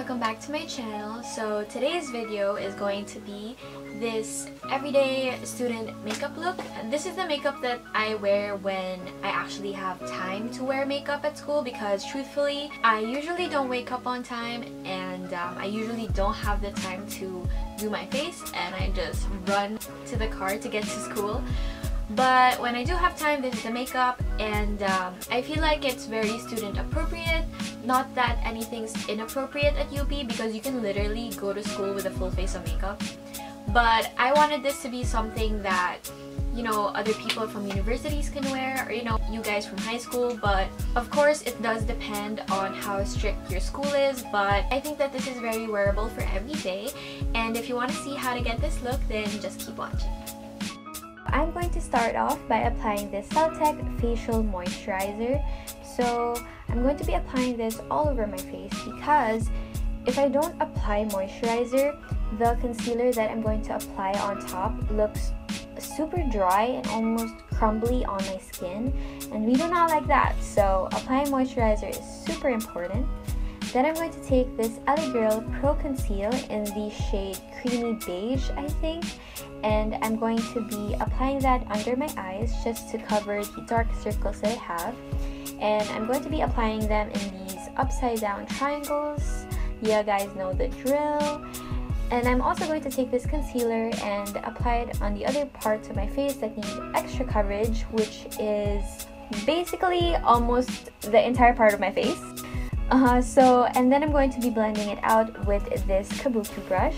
welcome back to my channel. So today's video is going to be this everyday student makeup look. And this is the makeup that I wear when I actually have time to wear makeup at school, because truthfully I usually don't wake up on time, and I usually don't have the time to do my face, and I just run to the car to get to school. But when I do have time, this is the makeup, and I feel like it's very student appropriate. Not that anything's inappropriate at UP, because you can literally go to school with a full face of makeup. But I wanted this to be something that, you know, other people from universities can wear, or, you know, you guys from high school. But of course it does depend on how strict your school is, but I think that this is very wearable for every day. And if you want to see how to get this look, then just keep watching. I'm going to start off by applying this Celeteque facial moisturizer. So I'm going to be applying this all over my face, because if I don't apply moisturizer, the concealer that I'm going to apply on top looks super dry and almost crumbly on my skin, and we do not like that. So applying moisturizer is super important. Then I'm going to take this LA Girl Pro Conceal in the shade Creamy Beige, I think, and I'm going to be applying that under my eyes just to cover the dark circles that I have. And I'm going to be applying them in these upside down triangles. You guys know the drill. And I'm also going to take this concealer and apply it on the other parts of my face that need extra coverage, which is basically almost the entire part of my face. And then I'm going to be blending it out with this kabuki brush.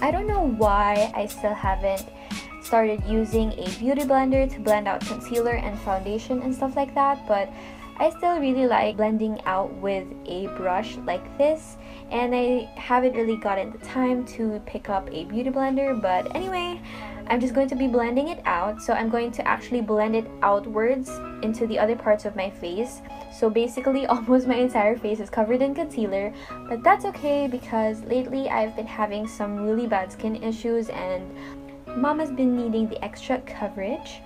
I don't know why I still haven't started using a beauty blender to blend out concealer and foundation and stuff like that, but I still really like blending out with a brush like this, and I haven't really gotten the time to pick up a beauty blender. But anyway, I'm just going to be blending it out. So I'm going to actually blend it outwards into the other parts of my face. So basically almost my entire face is covered in concealer, but that's okay, because lately I've been having some really bad skin issues and Mama's been needing the extra coverage.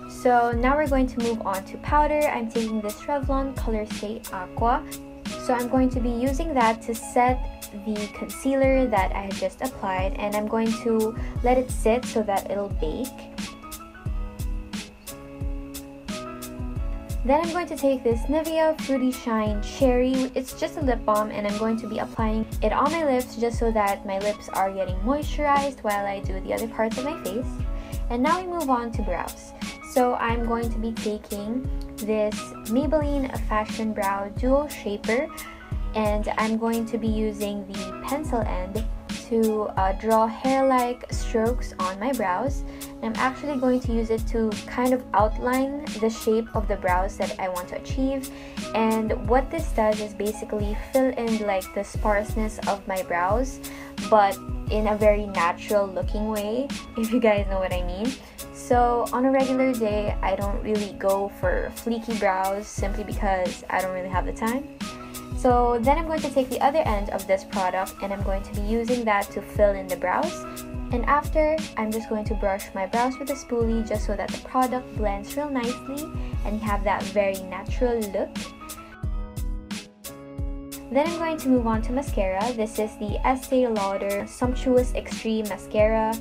So now we're going to move on to powder. I'm taking this Revlon Colorstay Aqua. So I'm going to be using that to set the concealer that I had just applied, and I'm going to let it sit so that it'll bake. Then I'm going to take this Nivea Fruity Shine Cherry. It's just a lip balm, and I'm going to be applying it on my lips just so that my lips are getting moisturized while I do the other parts of my face. And now we move on to brows. So I'm going to be taking this Maybelline Fashion Brow Duo Shaper, and I'm going to be using the pencil end to draw hair-like strokes on my brows. And I'm actually going to use it to kind of outline the shape of the brows that I want to achieve. And what this does is basically fill in like the sparseness of my brows, but in a very natural looking way, if you guys know what I mean. So on a regular day, I don't really go for fleeky brows simply because I don't really have the time. So then I'm going to take the other end of this product, and I'm going to be using that to fill in the brows. And after, I'm just going to brush my brows with a spoolie just so that the product blends real nicely and you have that very natural look. Then I'm going to move on to mascara. This is the Estee Lauder Sumptuous Extreme Mascara.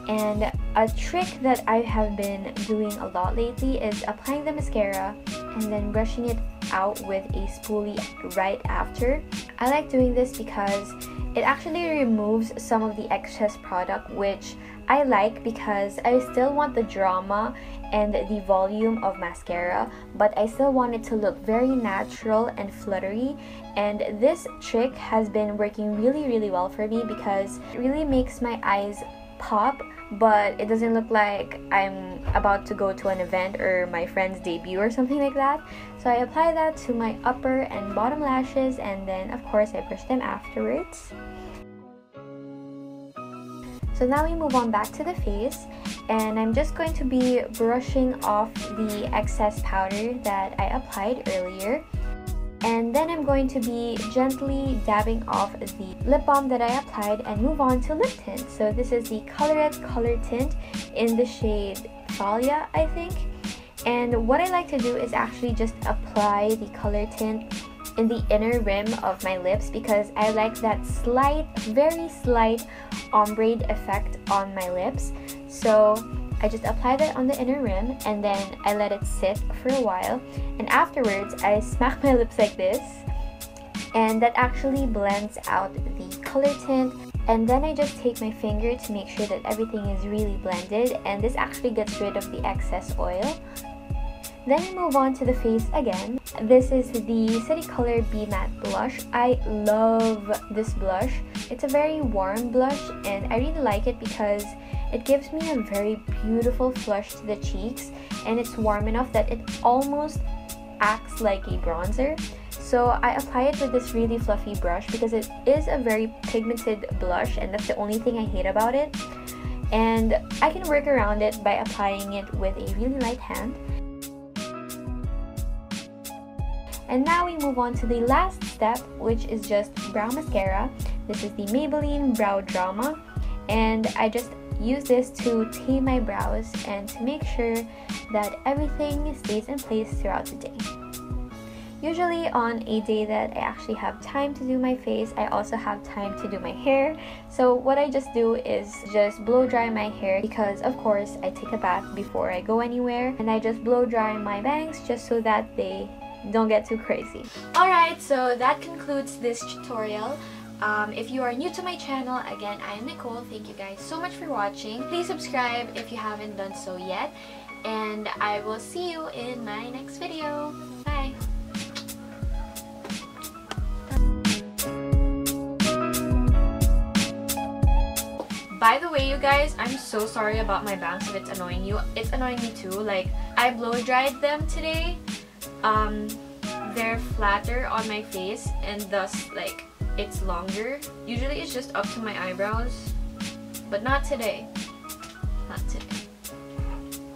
And a trick that I have been doing a lot lately is applying the mascara and then brushing it out with a spoolie right after. I like doing this because it actually removes some of the excess product, which I like because I still want the drama and the volume of mascara, but I still want it to look very natural and fluttery. And this trick has been working really well for me, because it really makes my eyes pop, but it doesn't look like I'm about to go to an event or my friend's debut or something like that. So I apply that to my upper and bottom lashes, and then of course I brush them afterwards. So now we move on back to the face, and I'm just going to be brushing off the excess powder that I applied earlier. And then I'm going to be gently dabbing off the lip balm that I applied and move on to lip tint. So this is the Colourette Color Tint in the shade Thalia, I think. And what I like to do is actually just apply the color tint in the inner rim of my lips because I like that slight, very slight ombre effect on my lips. So I just apply that on the inner rim and then I let it sit for a while, and afterwards I smack my lips like this, and that actually blends out the color tint. And then I just take my finger to make sure that everything is really blended, and this actually gets rid of the excess oil. Then I move on to the face again. This is the City Color Be Matte Blush. I love this blush. It's a very warm blush and I really like it because it gives me a very beautiful flush to the cheeks, and it's warm enough that it almost acts like a bronzer. So I apply it with this really fluffy brush because it is a very pigmented blush, and that's the only thing I hate about it. And I can work around it by applying it with a really light hand. And now we move on to the last step, which is just brow mascara. This is the Maybelline Brow Drama, and I just use this to tame my brows and to make sure that everything stays in place throughout the day. Usually on a day that I actually have time to do my face, I also have time to do my hair. So what I just do is just blow dry my hair because of course I take a bath before I go anywhere, and I just blow dry my bangs just so that they don't get too crazy. Alright, so that concludes this tutorial. If you are new to my channel, again, I am Nicole. Thank you guys so much for watching. Please subscribe if you haven't done so yet, and I will see you in my next video. Bye! By the way, you guys, I'm so sorry about my bangs if it's annoying you. It's annoying me too. Like, I blow dried them today. They're flatter on my face and thus like it's longer. Usually it's just up to my eyebrows, but not today. Not today.